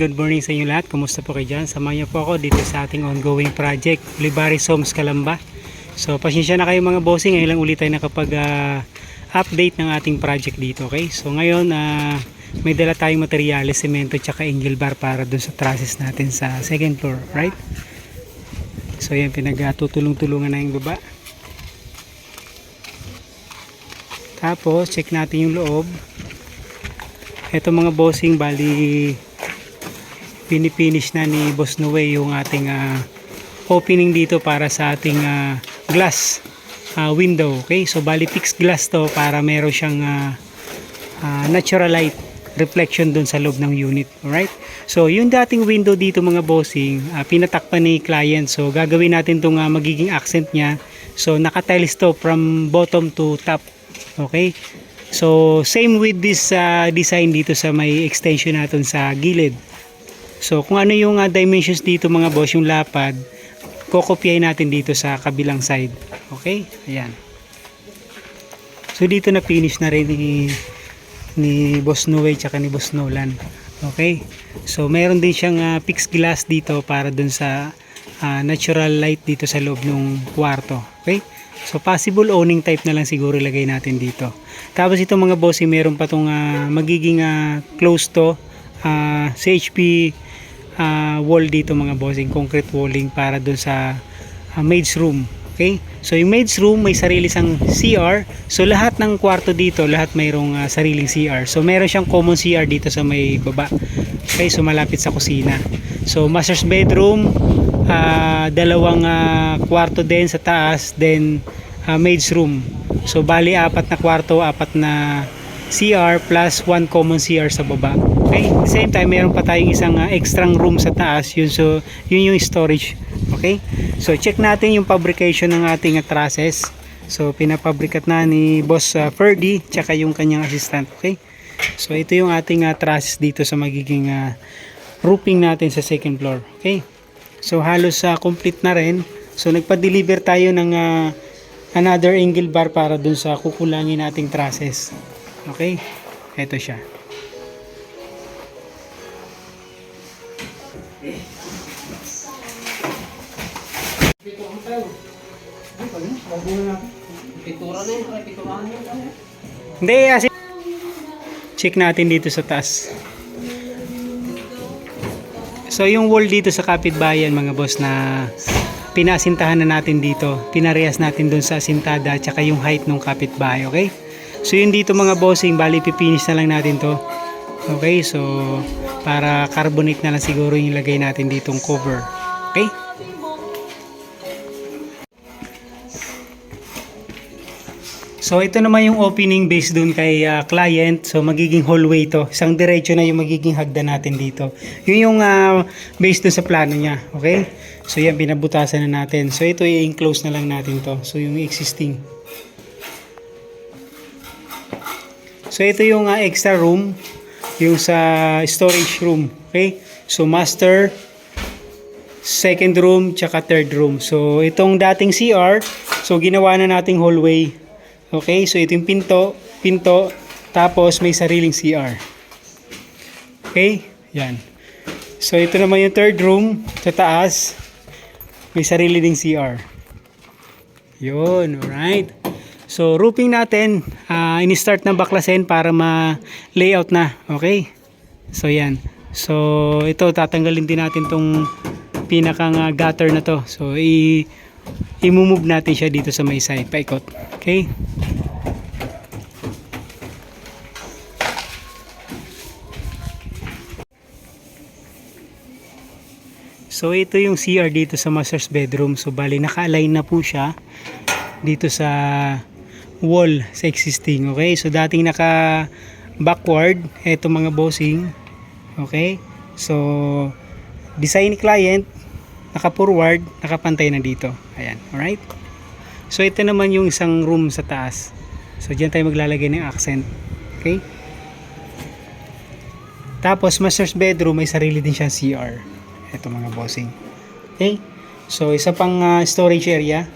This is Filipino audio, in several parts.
Good morning sa inyo lahat. Kumusta po kayo dyan? Samahan niyo po ako dito sa ating ongoing project, Olivares Homes Calamba. So, pasensya na kayo mga bossing. Ngayon lang ulit tayo nakapag-update ng ating project dito. Okay? So, ngayon, may dala tayong materyales, semento, tsaka angle bar para dun sa trusses natin sa second floor. Right? So, yan, pinag-tutulong-tulungan na yung baba. Tapos, check natin yung loob. Ito mga bossing, bali pinipinish na ni Boss Noe yung ating opening dito para sa ating glass window. Okay, so bali fixed glass to para meron siyang natural light reflection dun sa loob ng unit. Alright, so yung dating window dito mga bossing, pinatakpan ni client, so gagawin natin itong magiging accent nya. So naka-tiles to from bottom to top. Okay, so same with this design dito sa may extension natin sa gilid. So kung ano yung dimensions dito mga boss, yung lapad, kokopyahin natin dito sa kabilang side. Okay? Ayan. So dito na finish na rin ni Boss Noe tsaka ni Boss Nolan. Okay? So meron din siyang fixed glass dito para dun sa natural light dito sa loob ng kwarto. Okay? So possible awning type na lang siguro ilagay natin dito. Tapos ito mga boss, meron pa tong magiging close to CHP wall dito mga bossing, concrete walling para dun sa maid's room. Okay, so yung maid's room may sarili sang CR, so lahat ng kwarto dito, lahat mayroong sariling CR. So meron siyang common CR dito sa may baba. Okay, so malapit sa kusina. So master's bedroom, dalawang kwarto din sa taas, then maid's room. So bali apat na kwarto, apat na CR plus one common CR sa baba. Okay, at the same time meron pa tayong isang extra room sa taas, yun, so yun yung storage. Okay, so check natin yung fabrication ng ating trusses. So pinapabrikat na ni Boss Ferdy tsaka yung kanyang assistant. Okay, so ito yung ating trusses dito sa magiging roofing natin sa second floor. Okay, so halos complete na rin. So nagpa-deliver tayo ng another angle bar para dun sa kukulangin nating trusses. Okay, ito siya. Hindi, check natin dito sa taas. So yung wall dito sa kapitbayan mga boss na pinasintahan na natin dito, pinarehas natin dun sa sintada at saka yung height ng kapitbahay. Okay, so yun dito mga bossing, bali pipinish na lang natin to. Okay, so para carbonate na lang siguro yung lagay natin ditong cover. Okay, so ito naman yung opening based dun kay client. So magiging hallway to, isang diretso na yung magiging hagdan natin dito. Yun yung based dun sa plano niya. Okay, so yan, pinabutasan na natin. So ito i-enclose na lang natin to, so yung existing. So ito yung extra room, yung sa storage room. Okay, so master, second room, tsaka third room. So itong dating CR, so ginawa na nating hallway. Okay, so ito yung pinto, tapos may sariling CR. Okay, yan. So ito naman yung third room, sa taas, may sarili ding CR. Yun, alright. So roofing natin, in-start na baklasin para ma-layout na. Okay, so yan. So ito, tatanggalin din natin tong pinakang gutter na to. So i-move natin siya dito sa may side, paikot. Okay, so ito yung CR dito sa master's bedroom. So bali naka-align na po siya. dito sa wall sa existing. Okay, so dating naka backward eto mga bossing. Okay, so design ni client naka forward, nakapantay na dito. Ayan, alright. So ito naman yung isang room sa taas. So diyan tayo maglalagay ng accent. Okay, tapos master's bedroom, may sarili din siyang CR. Ito mga bossing. Okay, so isa pang storage area,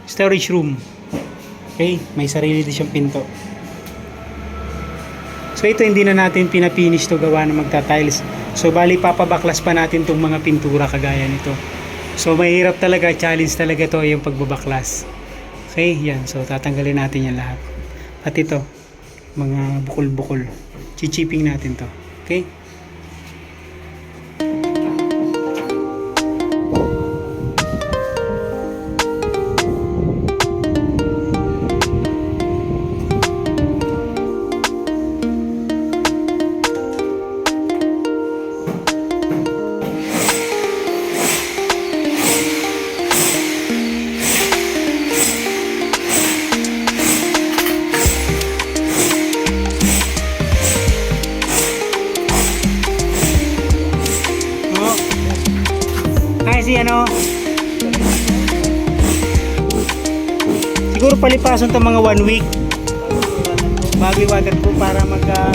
storage room. Okay, may sarili din siyang pinto. So ito hindi na natin pinapinish to, gawa na magta-tiles. So bali papabaklas pa natin tong mga pintura kagaya nito. So mahirap talaga, challenge talaga to yung pagbabaklas. Okay, yan. So tatanggalin natin yan lahat. At ito, mga bukol-bukol. Chichiping natin to. Okay? Kasi ano, siguro palipasan to mga 1 week bago i-waterproof para magka